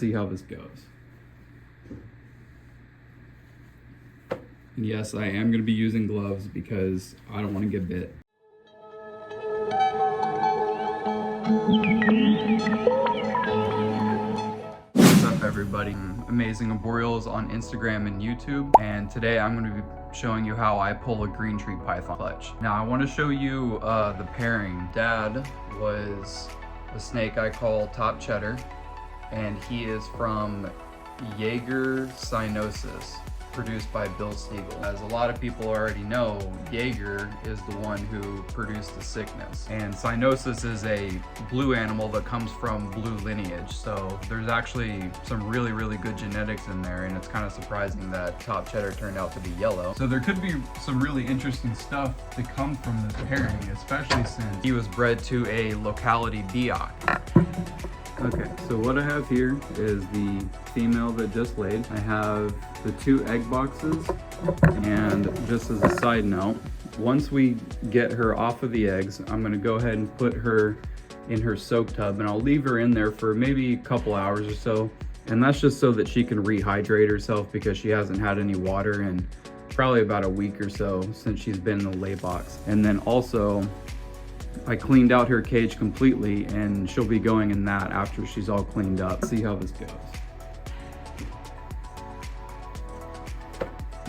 see how this goes. And yes, I am going to be using gloves because I don't want to get bit. What's up, everybody? Amazing Arboreals on Instagram and YouTube, and today I'm going to be showing you how I pull a green tree python clutch. Now I want to show you the pairing. Dad was a snake I call Top Cheddar, and he is from Jaeger cynosus, produced by Bill Stiegel. As a lot of people already know, Jaeger is the one who produced the sickness. And cynosus is a blue animal that comes from blue lineage. So there's actually some really good genetics in there, and it's kind of surprising that Top Cheddar turned out to be yellow. So there could be some really interesting stuff to come from this pairing, especially since he was bred to a locality biak. Okay, so what I have here is the female that just laid. I have the 2 egg boxes, and just as a side note, once we get her off of the eggs, I'm gonna go ahead and put her in her soak tub, and I'll leave her in there for maybe a couple hours or so. And that's just so that she can rehydrate herself, because she hasn't had any water in probably about a week or so since she's been in the lay box. And then also, I cleaned out her cage completely, and she'll be going in that after she's all cleaned up. See how this goes.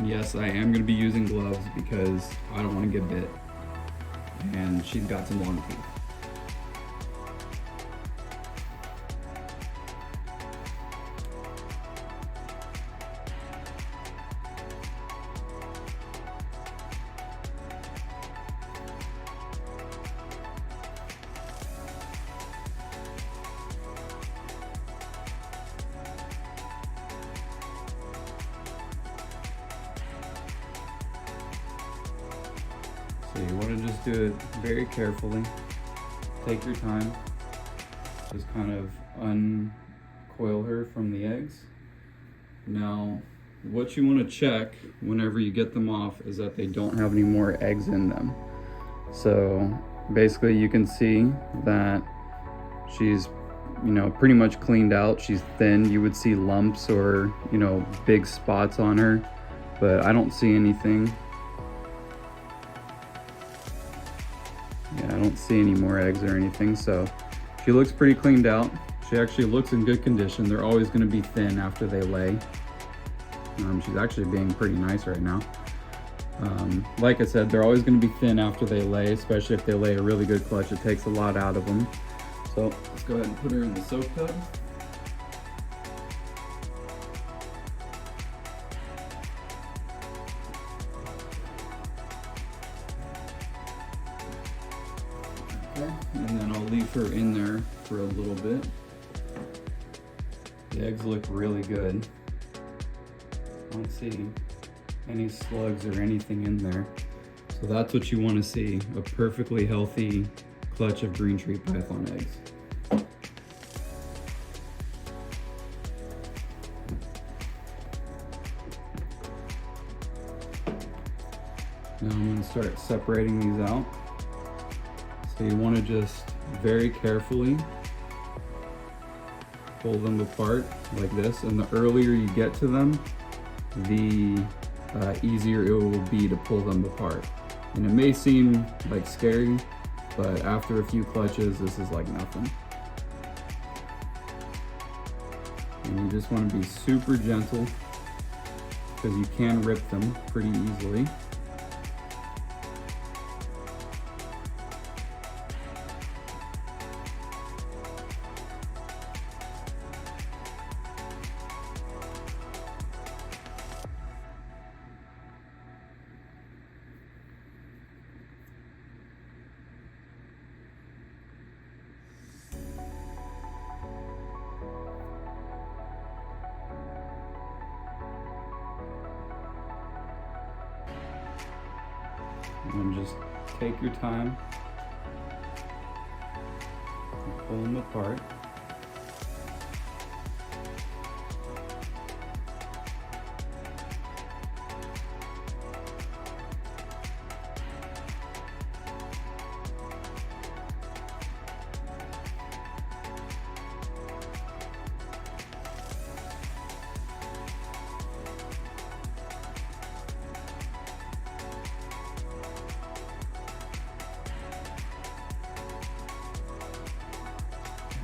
Yes, I am going to be using gloves because I don't want to get bit, and she's got some long teeth. So you want to just do it very carefully. Take your time. Just kind of uncoil her from the eggs. Now, what you want to check whenever you get them off is that they don't have any more eggs in them. So basically you can see that she's, pretty much cleaned out. She's thin. You would see lumps or, big spots on her, but I don't see anything. Yeah, I don't see any more eggs or anything, so she looks pretty cleaned out. She actually looks in good condition. They're always going to be thin after they lay. She's actually being pretty nice right now. Like I said, they're always going to be thin after they lay, especially if they lay a really good clutch. It takes a lot out of them. So let's go ahead and put her in the soak tub. Okay, and then I'll leave her in there for a little bit. The eggs look really good. I don't see any slugs or anything in there. So that's what you want to see, a perfectly healthy clutch of green tree python eggs. Now I'm going to start separating these out. So you want to just very carefully pull them apart like this, and the earlier you get to them, the easier it will be to pull them apart. And it may seem like scary, but after a few clutches, this is like nothing. And you just want to be super gentle, because you can rip them pretty easily. And just take your time and pull them apart.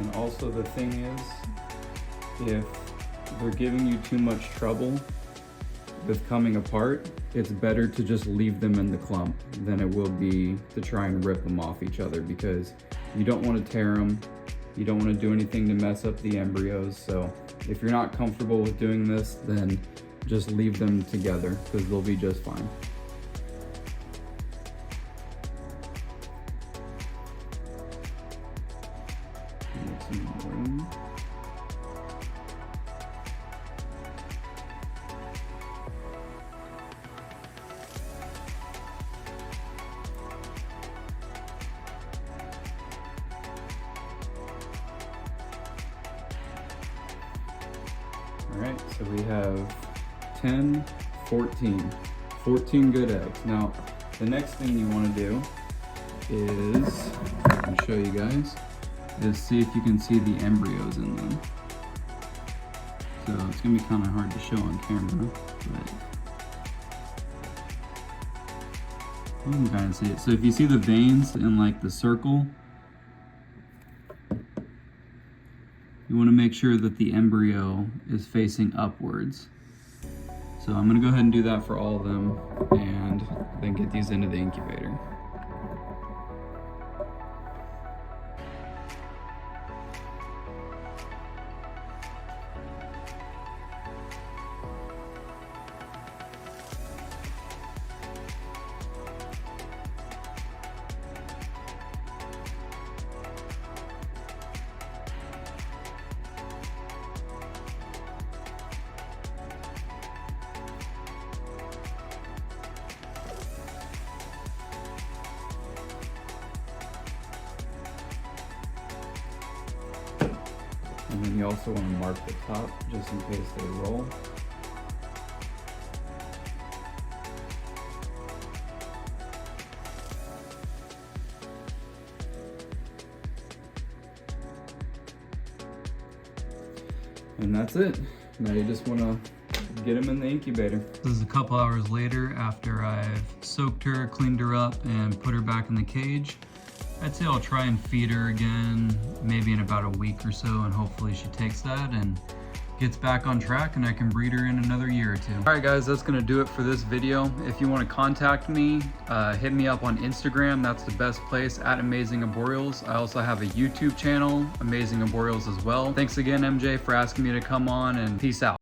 And also the thing is, if they're giving you too much trouble with coming apart, it's better to just leave them in the clump than it will be to try and rip them off each other, because you don't want to tear them. You don't want to do anything to mess up the embryos. So if you're not comfortable with doing this, then just leave them together because they'll be just fine. All right, so we have 10, 14 good eggs. Now, the next thing you want to do is, I'll show you guys, is see if you can see the embryos in them. So it's gonna be kind of hard to show on camera, but you can kind of see it. So if you see the veins in like the circle, you want to make sure that the embryo is facing upwards. So I'm going to go ahead and do that for all of them and then get these into the incubator. And then you also want to mark the top just in case they roll. And that's it. Now you just want to get them in the incubator. This is a couple hours later after I've soaked her, cleaned her up, and put her back in the cage. I'd say I'll try and feed her again maybe in about a week or so, and hopefully she takes that and gets back on track and I can breed her in another year or two. All right guys, that's gonna do it for this video. If you want to contact me, hit me up on Instagram. That's the best place, at Amazing Arboreals. I also have a YouTube channel, Amazing Arboreals as well. Thanks again, MJ, for asking me to come on, and peace out.